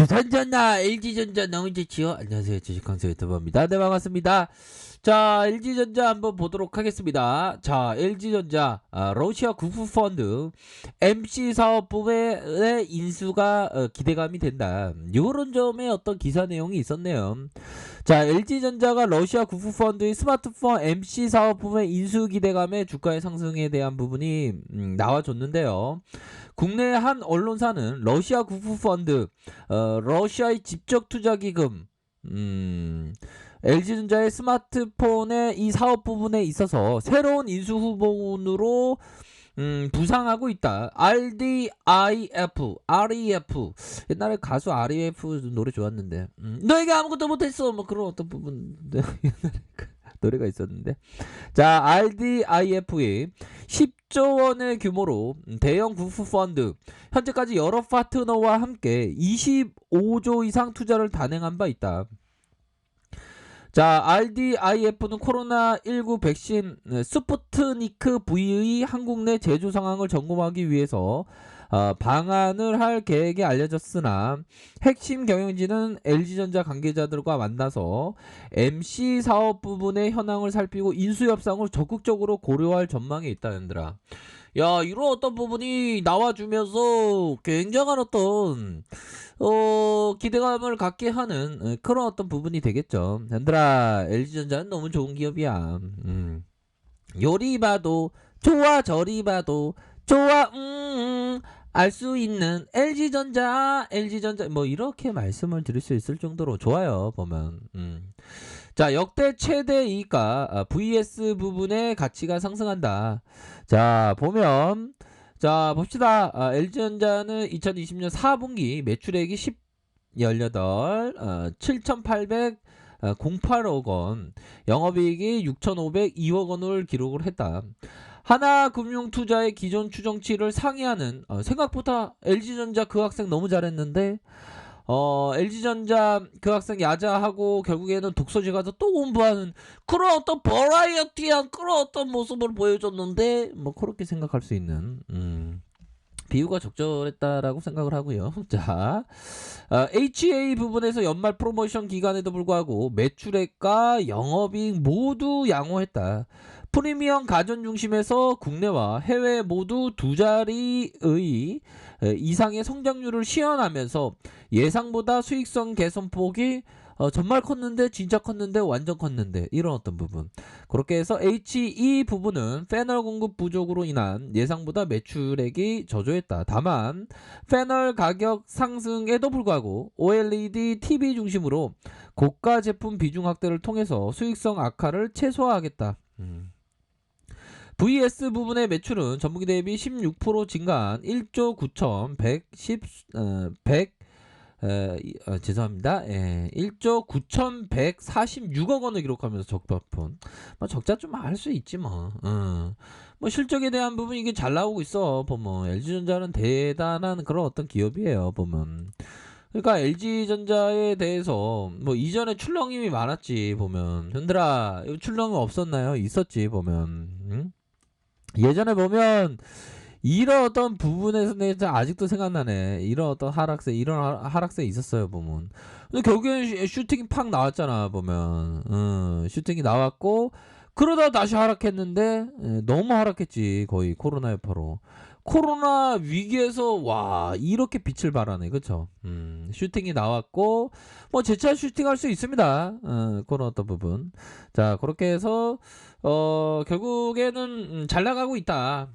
두산전자 LG전자 너무 좋지요. 안녕하세요, 주식강사 유튜버입니다. 네, 반갑습니다. 자, LG전자 한번 보도록 하겠습니다. 자, LG전자 러시아 국부펀드 MC 사업부의 인수가 기대감이 된다. 이런 점에 어떤 기사 내용이 있었네요. 자, LG전자가 러시아 국부펀드의 스마트폰 MC 사업부의 인수 기대감에 주가의 상승에 대한 부분이 나와줬는데요. 국내 한 언론사는 러시아 국부펀드 러시아의 직접 투자기금 LG전자의 스마트폰의 이 사업 부분에 있어서 새로운 인수 후보군으로 부상하고 있다. REF 옛날에 가수 REF 노래 좋았는데 너에게 아무것도 못했어 뭐 그런 어떤 부분 노래가 있었는데, 자, RDIF의 10조 원의 규모로 대형 국부펀드 현재까지 여러 파트너와 함께 25조 이상 투자를 단행한 바 있다. 자, RDIF는 코로나19 백신 스푸트니크 V의 한국 내 제조 상황을 점검하기 위해서 방안을 할 계획이 알려졌으나 핵심 경영진은 LG전자 관계자들과 만나서 MC 사업 부분의 현황을 살피고 인수 협상을 적극적으로 고려할 전망이 있다는더라. 야, 이런 어떤 부분이 나와주면서 굉장한 어떤 기대감을 갖게 하는 그런 어떤 부분이 되겠죠. 얘들아, LG전자는 너무 좋은 기업이야. 요리 봐도 좋아, 저리 봐도 좋아, 알 수 있는 LG전자 뭐 이렇게 말씀을 드릴 수 있을 정도로 좋아요, 보면. 자, 역대 최대 이익가 VS 부분의 가치가 상승한다. 자, 보면, 자, 봅시다. LG전자는 2020년 4분기 매출액이 7,808억 원, 영업이익이 6,502억 원을 기록을 했다. 하나금융투자의 기존 추정치를 상회하는, 생각보다 LG전자 그 학생 너무 잘했는데, LG전자 그 학생 야자하고 결국에는 독서실 가서 또 공부하는 그런 어떤 버라이어티한 그런 어떤 모습을 보여줬는데, 뭐 그렇게 생각할 수 있는 비유가 적절했다라고 생각을 하고요. 자, HA 부분에서 연말 프로모션 기간에도 불구하고 매출액과 영업이익 모두 양호했다. 프리미엄 가전 중심에서 국내와 해외 모두 두 자리의 이상의 성장률을 시현하면서 예상보다 수익성 개선폭이 정말 컸는데 진짜 컸는데 완전 컸는데 이런 어떤 부분, 그렇게 해서 HE 부분은 패널 공급 부족으로 인한 예상보다 매출액이 저조했다. 다만 패널 가격 상승에도 불구하고 OLED TV 중심으로 고가 제품 비중 확대를 통해서 수익성 악화를 최소화하겠다. VS 부분의 매출은 전분기 대비 16% 증가한 1조 9,110 죄송합니다. 1조 9,146억 원을 기록하면서 적발폰. 뭐 적자 좀 할 수 있지 뭐. 뭐 실적에 대한 부분 이게 잘 나오고 있어. 보면 LG전자는 대단한 그런 어떤 기업이에요. 보면. 그러니까 LG전자에 대해서 뭐 이전에 출렁임이 많았지 보면. 현들아, 출렁임 없었나요? 있었지 보면. 예전에 보면 이런 어떤 부분에서는 아직도 생각나네. 이런 어떤 하락세, 이런 하락세 있었어요 보면. 근데 결국엔 슈팅이 팍 나왔잖아 보면. 슈팅이 나왔고 그러다 다시 하락했는데 너무 하락했지. 거의 코로나 여파로. 코로나 위기에서 와 이렇게 빛을 발하네, 그쵸? 슈팅이 나왔고 뭐 재차 슈팅할 수 있습니다. 그런 어떤 부분. 자, 그렇게 해서 결국에는 잘 나가고 있다.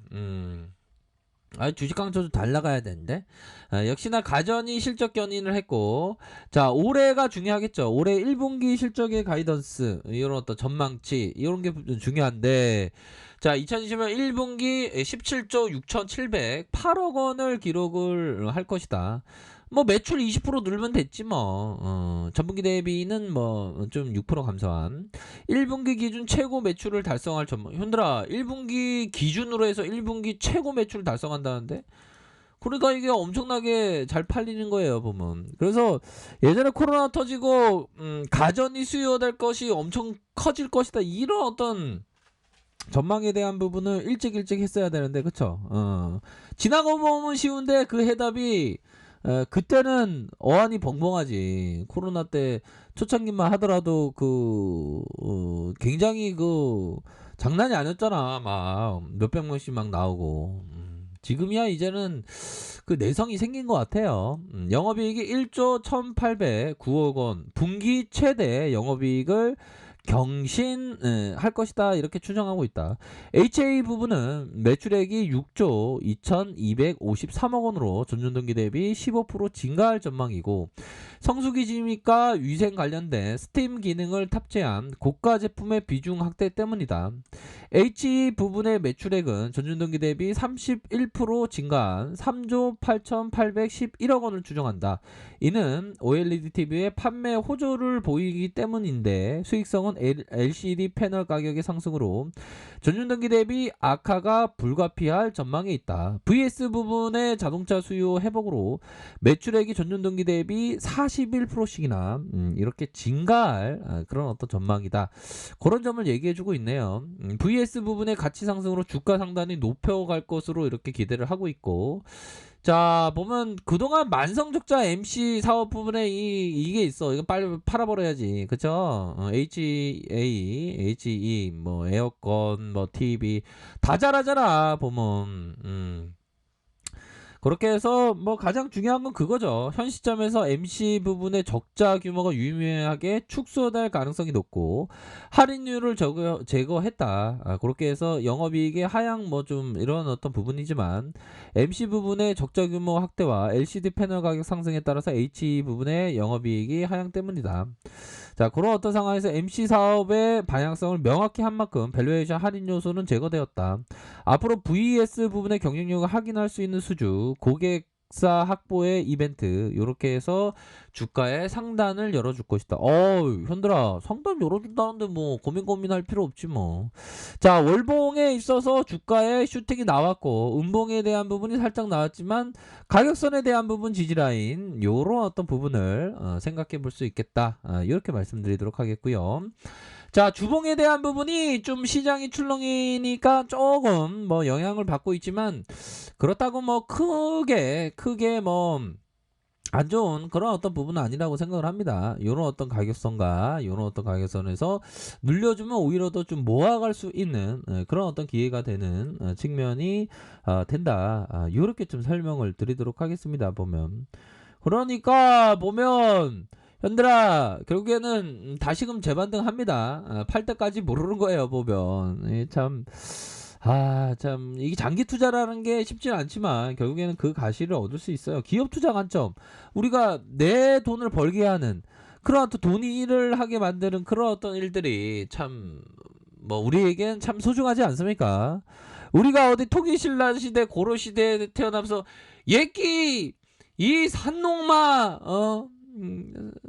주식 강조도 잘 나가야 되는데, 역시나 가전이 실적 견인을 했고, 자, 올해가 중요하겠죠. 올해 1분기 실적의 가이던스, 이런 어떤 전망치, 이런 게 중요한데, 자, 2020년 1분기 17조 6,708억 원을 기록을 할 것이다. 뭐 매출 20% 늘면 됐지 뭐. 전분기 대비는 뭐 좀 6% 감소한 1분기 기준 최고 매출을 달성할 전망. 현들아, 1분기 기준으로 해서 1분기 최고 매출을 달성한다는데, 그러니까 이게 엄청나게 잘 팔리는 거예요 보면. 그래서 예전에 코로나 터지고 가전이 수요될 것이 엄청 커질 것이다, 이런 어떤 전망에 대한 부분을 일찍 했어야 되는데, 그쵸? 지나고 보면 쉬운데 그 해답이 그때는 어안이 벙벙하지. 코로나 때 초창기만 하더라도 굉장히 장난이 아니었잖아. 막 몇백 명씩 막 나오고. 지금이야 이제는 그 내성이 생긴 것 같아요. 영업이익이 1조 1,809억 원, 분기 최대 영업이익을 경신할 것이다 이렇게 추정하고 있다. HA 부분은 매출액이 6조 2,253억 원으로 전년동기 대비 15% 증가할 전망이고 성수기지니까 위생 관련된 스팀 기능을 탑재한 고가 제품의 비중 확대 때문이다. HE 부분의 매출액은 전년동기 대비 31% 증가한 3조 8,811억 원을 추정한다. 이는 OLED TV의 판매 호조를 보이기 때문인데 수익성은 LCD 패널 가격의 상승으로 전년동기 대비 악화가 불가피할 전망에 있다. VS 부분의 자동차 수요 회복으로 매출액이 전년동기 대비 41%씩이나 이렇게 증가할 그런 어떤 전망이다. 그런 점을 얘기해주고 있네요. VS 부분의 가치 상승으로 주가 상단이 높여갈 것으로 이렇게 기대를 하고 있고 자 보면 그동안 만성적자 MC 사업 부분에 이게 있어. 이거 빨리 팔아버려야지. 그쵸? HA, HE, 뭐 에어컨, 뭐 TV 다 잘하잖아 보면. 그렇게 해서 뭐 가장 중요한 건 그거죠. 현 시점에서 MC 부분의 적자 규모가 유의미하게 축소될 가능성이 높고 할인율을 제거했다. 그렇게 해서 영업이익의 하향 뭐 좀 이런 어떤 부분이지만 MC 부분의 적자 규모 확대와 LCD 패널 가격 상승에 따라서 HE 부분의 영업이익이 하향 때문이다. 자, 그런 어떤 상황에서 MC 사업의 방향성을 명확히 한 만큼 밸류에이션 할인 요소는 제거되었다. 앞으로 VS 부분의 경쟁력을 확인할 수 있는 수주, 고객사 확보의 이벤트 이렇게 해서 주가의 상단을 열어줄 것이다. 현들아 상단 열어준다는데 뭐 고민할 필요 없지 뭐. 자, 월봉에 있어서 주가의 슈팅이 나왔고 음봉에 대한 부분이 살짝 나왔지만 가격선에 대한 부분 지지라인 요런 어떤 부분을 생각해 볼 수 있겠다. 이렇게 말씀드리도록 하겠고요. 자, 주봉에 대한 부분이 좀 시장이 출렁이니까 조금 뭐 영향을 받고 있지만 그렇다고 뭐 크게 뭐 안 좋은 그런 어떤 부분은 아니라고 생각을 합니다. 요런 어떤 가격선과 요런 어떤 가격선에서 눌려주면 오히려 더 좀 모아갈 수 있는 그런 어떤 기회가 되는 측면이 된다. 요렇게 좀 설명을 드리도록 하겠습니다. 보면 그러니까 보면 현들아 결국에는 다시금 재반등합니다. 팔 때까지 모르는 거예요. 보면 참 이게 장기 투자라는 게 쉽지는 않지만 결국에는 그 가시를 얻을 수 있어요. 기업 투자 관점 우리가 내 돈을 벌게 하는 그런 어떤 돈이 일을 하게 만드는 그런 어떤 일들이 참 뭐 우리에겐 참 소중하지 않습니까? 우리가 어디 토기신라 시대 고려 시대에 태어나면서 예끼 이 산농마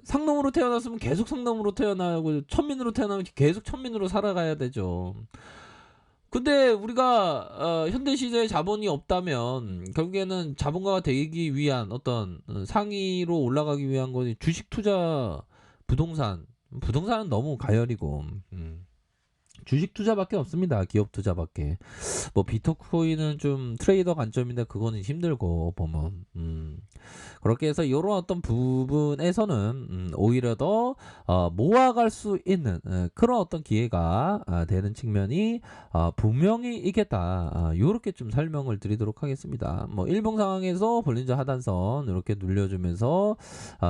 상놈으로 태어났으면 계속 상놈으로 태어나고 천민으로 태어나면 계속 천민으로 살아가야 되죠. 근데 우리가 현대시대에 자본이 없다면 결국에는 자본가가 되기 위한 어떤 상위로 올라가기 위한 건 주식 투자, 부동산은 너무 가열이고 주식 투자밖에 없습니다. 기업 투자밖에. 뭐 비트코인은 좀 트레이더 관점인데 그거는 힘들고 보면 그렇게 해서 이런 어떤 부분에서는 오히려 더 모아갈 수 있는 그런 어떤 기회가 되는 측면이 분명히 있겠다. 이렇게 좀 설명을 드리도록 하겠습니다. 뭐 일봉 상황에서 볼린저 하단선 이렇게 눌려주면서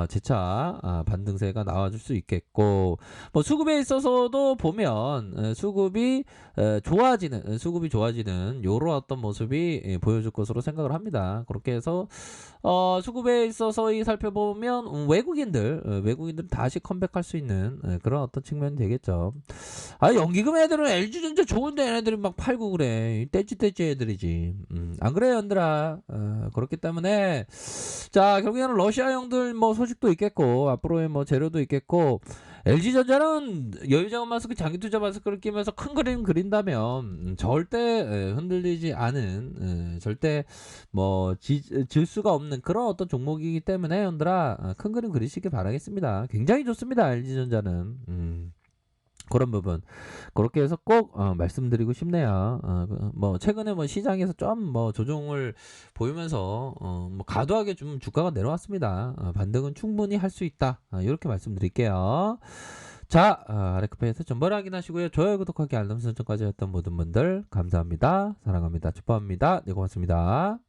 재차 반등세가 나와줄 수 있겠고 뭐 수급에 있어서도 보면 수급이 좋아지는 요런 어떤 모습이 보여줄 것으로 생각을 합니다. 그렇게 해서 수급에 있어서 살펴보면 외국인들 다시 컴백할 수 있는 그런 어떤 측면이 되겠죠. 연기금 애들은 LG전자 좋은데 얘네들이 막 팔고 그래. 떼찌 애들이지. 안 그래요, 연들아? 그렇기 때문에 자 결국에는 러시아 형들 뭐 소식도 있겠고 앞으로의 뭐 재료도 있겠고 LG전자는 여유자원 마스크 장기투자 마스크를 끼면서 큰 그림 그린다면 절대 흔들리지 않은 절대 뭐 질 수가 없는 그런 어떤 종목이기 때문에 형들아 큰 그림 그리시길 바라겠습니다. 굉장히 좋습니다. LG전자는 그런 부분 그렇게 해서 꼭 말씀드리고 싶네요. 뭐 최근에 뭐 시장에서 좀 뭐 조정을 보이면서 뭐 과도하게 좀 주가가 내려왔습니다. 반등은 충분히 할 수 있다. 이렇게 말씀드릴게요. 자, 아래카페에서 정보를 확인하시고요. 좋아요, 구독하기, 알람 설정까지 했던 모든 분들 감사합니다. 사랑합니다. 축복합니다. 네, 고맙습니다.